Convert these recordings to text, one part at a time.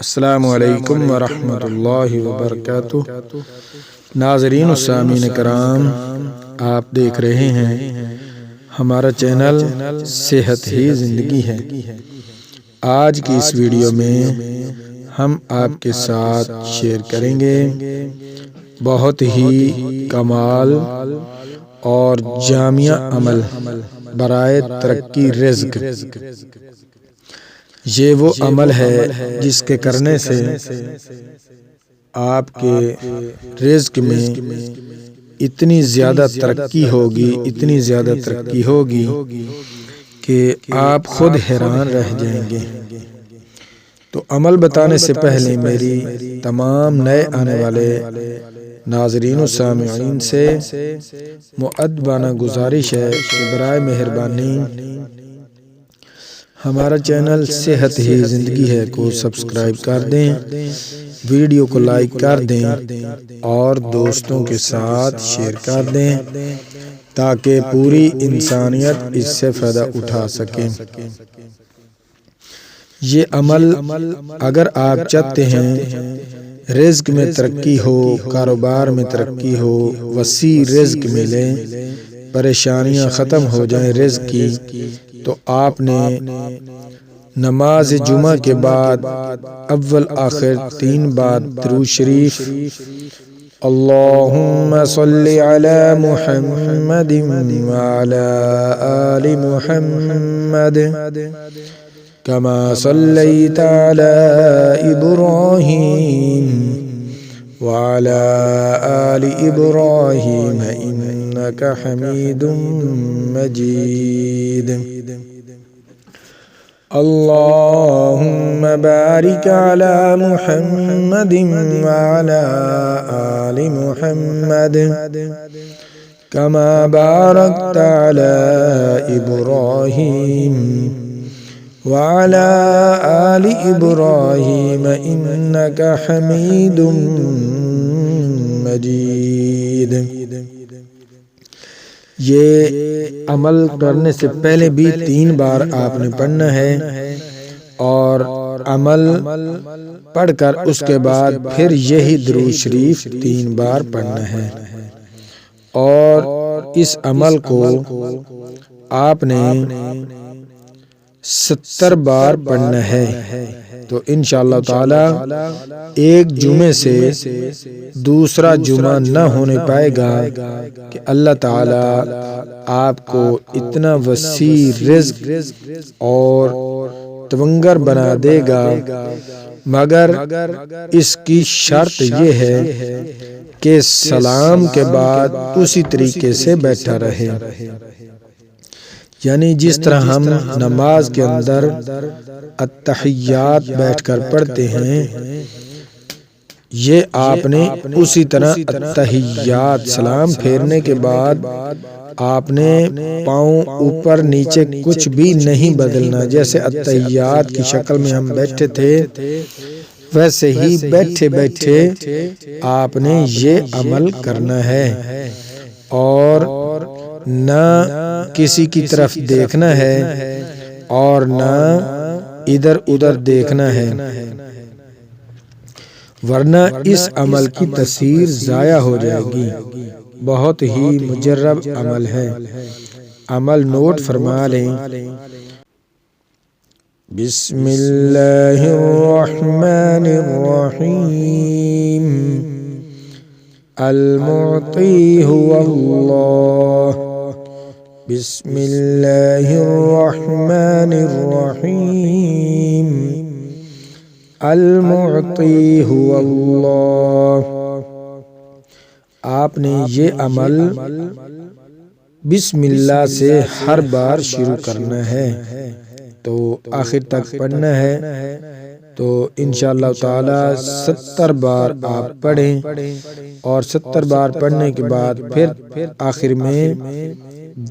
السلام علیکم ورحمۃ اللہ وبرکاتہ۔ ناظرین و سامعین کرام، آپ دیکھ رہے ہیں ہمارا چینل صحت ہی زندگی ہے۔ آج کی اس ویڈیو میں ہم آپ کے ساتھ شیئر کریں گے بہت ہی کمال اور جامع عمل برائے ترقی رزق۔ یہ وہ عمل ہے جس کے کرنے سے آپ کے رزق میں اتنی زیادہ ترقی ہوگی کہ آپ خود حیران رہ جائیں گے۔ تو عمل بتانے سے پہلے میری تمام نئے آنے والے ناظرین و سامعین سے مؤدبانہ گزارش ہے کہ برائے مہربانی ہمارا چینل صحت ہی زندگی ہے کو سبسکرائب کر دیں، ویڈیو کو لائک کر دیں اور دوستوں کے ساتھ شیئر کر دیں تاکہ پوری انسانیت اس سے فائدہ اٹھا سکے۔ یہ عمل اگر آپ چاہتے ہیں رزق میں ترقی ہو، کاروبار میں ترقی ہو، وسیع رزق ملے، پریشانیاں ختم ہو جائیں رزق کی، تو آپ نے نماز جمعہ کے بعد اول آخر 3 بار درود شریف اللہم صلی علی محمد وعلی آل محمد کما صلیت علی ابراہیم وعلی آل ابراہیم انک حمید مجید اللہم بارک علی محمد وعلی آل محمد کما بارکت علی ابراہیم وعلی آل ابراہیم انک حمید مجید۔ یہ عمل کرنے سے پہلے بھی 3 بار آپ نے پڑھنا ہے اور عمل پڑھ کر اس کے بعد پھر یہی درود شریف 3 بار پڑھنا ہے، اور اس عمل کو آپ نے 70 بار پڑھنا ہے۔ تو انشاءاللہ تعالی ایک جمعے سے دوسرا جمعہ نہ ہونے پائے گا کہ اللہ تعالی آپ کو اتنا وسیع رزق اور تونگر بنا دے گا، مگر اس کی شرط یہ ہے کہ سلام کے بعد اسی طریقے سے بیٹھا رہے، یعنی جس طرح ہم نماز کے اندر التحیات بیٹھ کر پڑھتے ہیں، یہ آپ نے اسی طرح التحیات سلام پھیرنے کے بعد آپ نے پاؤں اوپر نیچے کچھ بھی نہیں بدلنا، جیسے التحیات کی شکل میں ہم بیٹھے تھے ویسے ہی بیٹھے بیٹھے آپ نے یہ عمل کرنا ہے، اور نہ کسی کی طرف دیکھنا ہے اور نہ ادھر ادھر دیکھنا ہے، ورنہ اس عمل کی تاثیر ضائع ہو جائے گی۔ بہت ہی مجرب عمل ہے، عمل نوٹ فرما لیں۔ بسم اللہ الرحمن الرحیم المعطی هو اللہ بسم اللہ الرحمن الرحیم المعطی هو اللہ۔ آپ نے یہ عمل بسم اللہ سے ہر بار شروع کرنا ہے، تو آخر تک پڑھنا ہے، تو انشاءاللہ تعالی 70 بار آپ پڑھیں، اور 70 بار پڑھنے کے بعد پھر آخر میں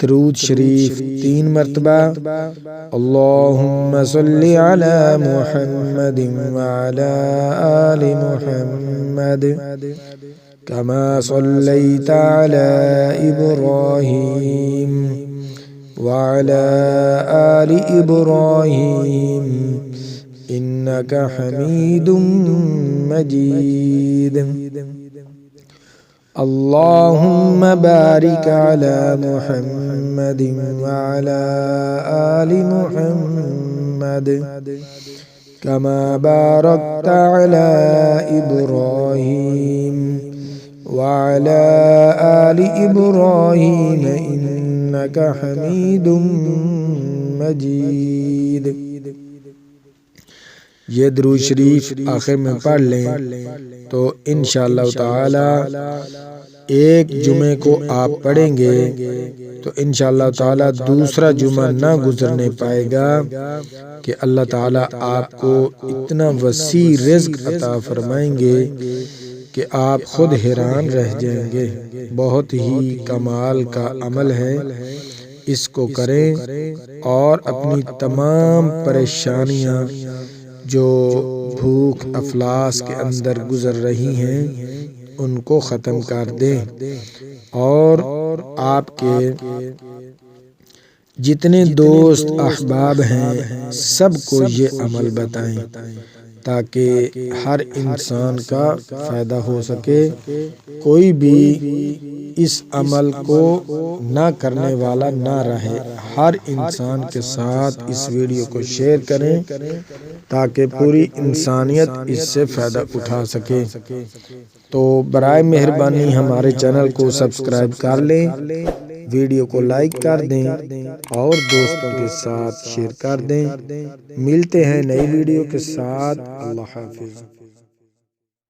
درود شریف 3 مرتبہ اللہم صلی علی محمد وعلی آل محمد کما صلیت علی ابراہیم وعلی آل ابراہیم إنك حميد مجيد. اللهم بارك على محمد وعلى آل محمد كما باركت على إبراهيم وعلى آل إبراهيم إنك حميد مجيد. یہ درود شریف آخر میں پڑھ لیں تو انشاءاللہ تعالی ایک جمعے کو آپ پڑھیں گے تو انشاءاللہ تعالی دوسرا جمعہ نہ گزرنے پائے گا کہ اللہ تعالی آپ کو اتنا وسیع رزق عطا فرمائیں گے کہ آپ خود حیران رہ جائیں گے. بہت ہی کمال کا عمل ہے، اس کو کریں اور اپنی تمام پریشانیاں جو بھوک افلاس کے اندر گزر رہی ہیں ان کو ختم کر دیں، اور آپ کے جتنے دوست احباب ہیں سب کو یہ عمل بتائیں تاکہ ہر انسان کا فائدہ ہو سکے. کوئی بھی اس عمل کو نہ کرنے والا نہ رہے. ہر انسان کے ساتھ اس ویڈیو کو شیئر کریں تاکہ پوری انسانیت اس سے فائدہ اٹھا سکے. تو برائے مہربانی ہمارے چینل کو سبسکرائب کر لیں، ویڈیو کو لائک کر دیں اور دوستوں کے ساتھ شیئر کر دیں. ملتے ہیں نئی ویڈیو کے ساتھ. اللہ حافظ.